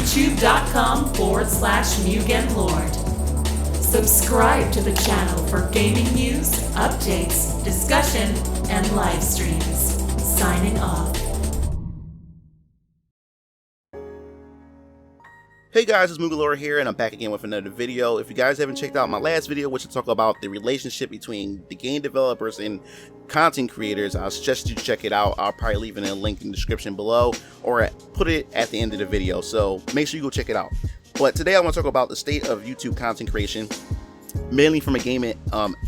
youtube.com/MugenLord. Subscribe to the channel for gaming news, updates, discussion, and live streams. Signing off. Hey guys, it's MugenLord here, and I'm back again with another video. If you guys haven't checked out my last video, which I talk about the relationship between the game developers and content creators, I'll suggest you check it out. I'll probably leave it in a link in the description below, or put it at the end of the video, so make sure you go check it out. But today I want to talk about the state of YouTube content creation, mainly from a gaming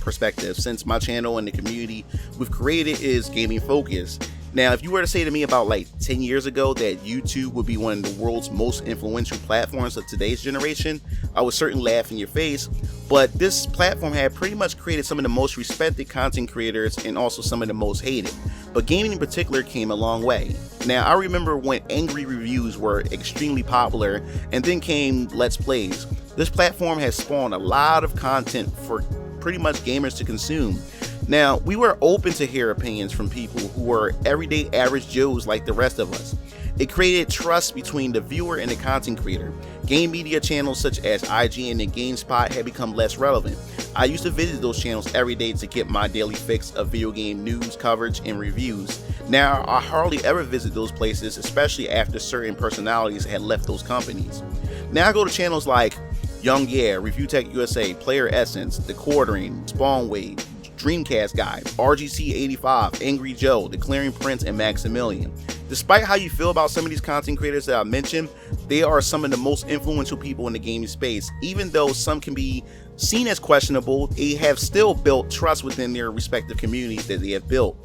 perspective, since my channel and the community we've created is gaming focused. Now, if you were to say to me about like 10 years ago that YouTube would be one of the world's most influential platforms of today's generation, I would certainly laugh in your face. But this platform had pretty much created some of the most respected content creators and also some of the most hated. But gaming in particular came a long way. Now, I remember when angry reviews were extremely popular, and then came Let's Plays. This platform has spawned a lot of content for pretty much gamers to consume. Now, we were open to hear opinions from people who were everyday average Joes like the rest of us. It created trust between the viewer and the content creator. Game media channels such as IGN and GameSpot had become less relevant. I used to visit those channels every day to get my daily fix of video game news, coverage, and reviews. Now, I hardly ever visit those places, especially after certain personalities had left those companies. Now I go to channels like Young Yeah, Review Tech USA, Player Essence, The Quartering, Spawnwave, Dreamcast Guy, RGC85, Angry Joe, Declaring Prince, and Maximilian. Despite how you feel about some of these content creators that I mentioned, they are some of the most influential people in the gaming space. Even though some can be seen as questionable, they have still built trust within their respective communities that they have built,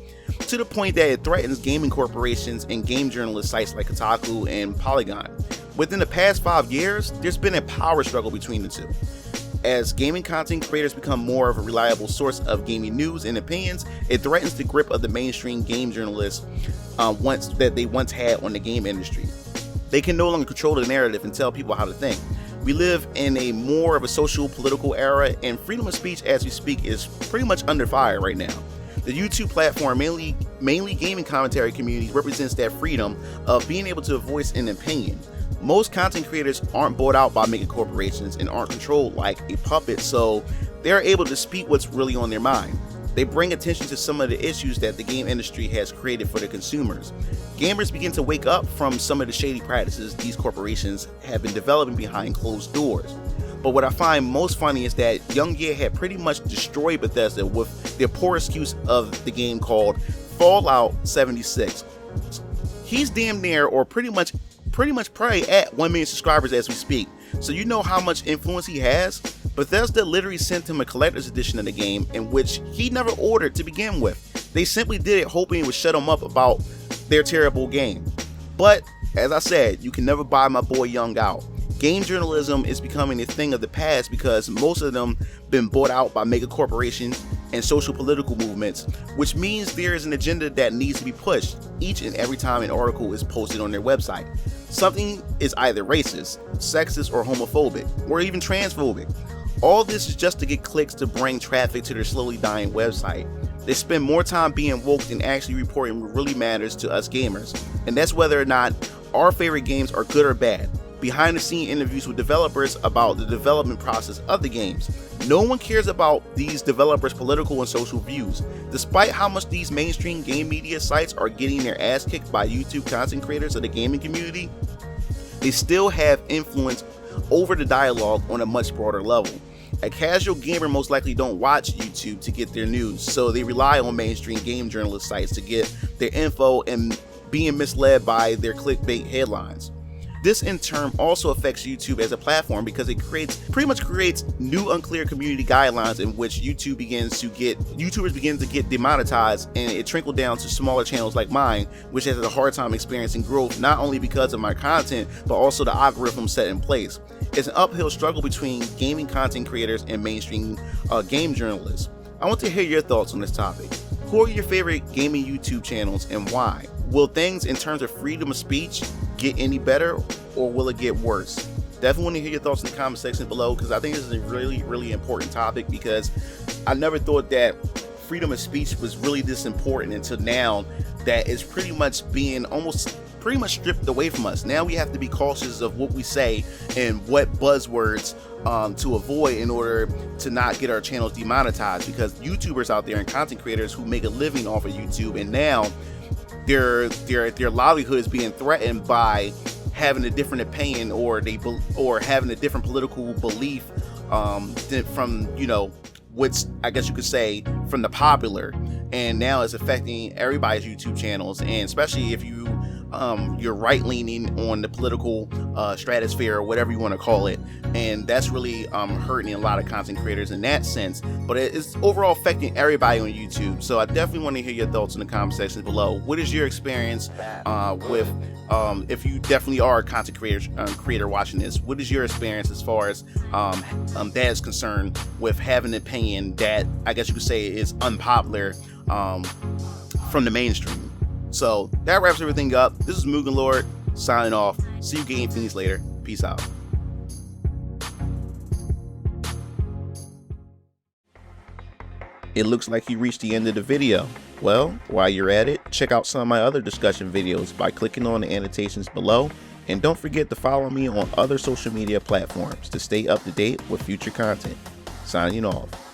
to the point that it threatens gaming corporations and game journalist sites like Kotaku and Polygon. Within the past 5 years, there's been a power struggle between the two. As gaming content creators become more of a reliable source of gaming news and opinions, it threatens the grip of the mainstream game journalists that they once had on the game industry. They can no longer control the narrative and tell people how to think. We live in a more of a social political era, and freedom of speech as we speak is pretty much under fire right now. The YouTube platform, mainly gaming commentary community, represents that freedom of being able to voice an opinion. Most content creators aren't bought out by mega corporations and aren't controlled like a puppet, so they're able to speak what's really on their mind. They bring attention to some of the issues that the game industry has created for the consumers. Gamers begin to wake up from some of the shady practices these corporations have been developing behind closed doors. But what I find most funny is that Young Yeah had pretty much destroyed Bethesda with their poor excuse of the game called Fallout 76. He's damn near, or pretty much probably at 1 million subscribers as we speak, so you know how much influence he has. Bethesda literally sent him a collector's edition of the game, in which he never ordered to begin with. They simply did it hoping it would shut him up about their terrible game. But as I said, you can never buy my boy Young out. Game journalism is becoming a thing of the past because most of them been bought out by mega corporations and social political movements, which means there is an agenda that needs to be pushed each and every time an article is posted on their website. Something is either racist, sexist, or homophobic, or even transphobic. All this is just to get clicks to bring traffic to their slowly dying website. They spend more time being woke than actually reporting what really matters to us gamers, and that's whether or not our favorite games are good or bad. Behind the scene interviews with developers about the development process of the games. No one cares about these developers' political and social views. Despite how much these mainstream game media sites are getting their ass kicked by YouTube content creators of the gaming community, they still have influence over the dialogue on a much broader level. A casual gamer most likely don't watch YouTube to get their news, so they rely on mainstream game journalist sites to get their info and being misled by their clickbait headlines. This in turn also affects YouTube as a platform because it pretty much creates new unclear community guidelines in which YouTubers begin to get demonetized, and it trickled down to smaller channels like mine, which has a hard time experiencing growth not only because of my content but also the algorithm set in place. It's an uphill struggle between gaming content creators and mainstream game journalists. I want to hear your thoughts on this topic. Who are your favorite gaming YouTube channels and why? Will things in terms of freedom of speech get any better, or will it get worse? Definitely want to hear your thoughts in the comment section below, because I think this is a really important topic, because I never thought that freedom of speech was really this important until now, that it's pretty much being almost pretty much stripped away from us. Now we have to be cautious of what we say and what buzzwords to avoid in order to not get our channels demonetized, because YouTubers out there and content creators who make a living off of YouTube, and now their livelihood is being threatened by having a different opinion or having a different political belief from, you know, what's, I guess you could say, from the popular, and now it's affecting everybody's YouTube channels, and especially if you're right leaning on the political stratosphere or whatever you want to call it, and that's really hurting a lot of content creators in that sense. But it's overall affecting everybody on YouTube. So I definitely want to hear your thoughts in the comment section below. What is your experience with if you definitely are a content creator watching this, what is your experience as far as that is concerned with having an opinion that, I guess you could say, is unpopular from the mainstream? So that wraps everything up. This is MugenLord signing off. See you game fiends later. Peace out. It looks like you reached the end of the video. Well, while you're at it, check out some of my other discussion videos by clicking on the annotations below, and don't forget to follow me on other social media platforms to stay up to date with future content. Signing off.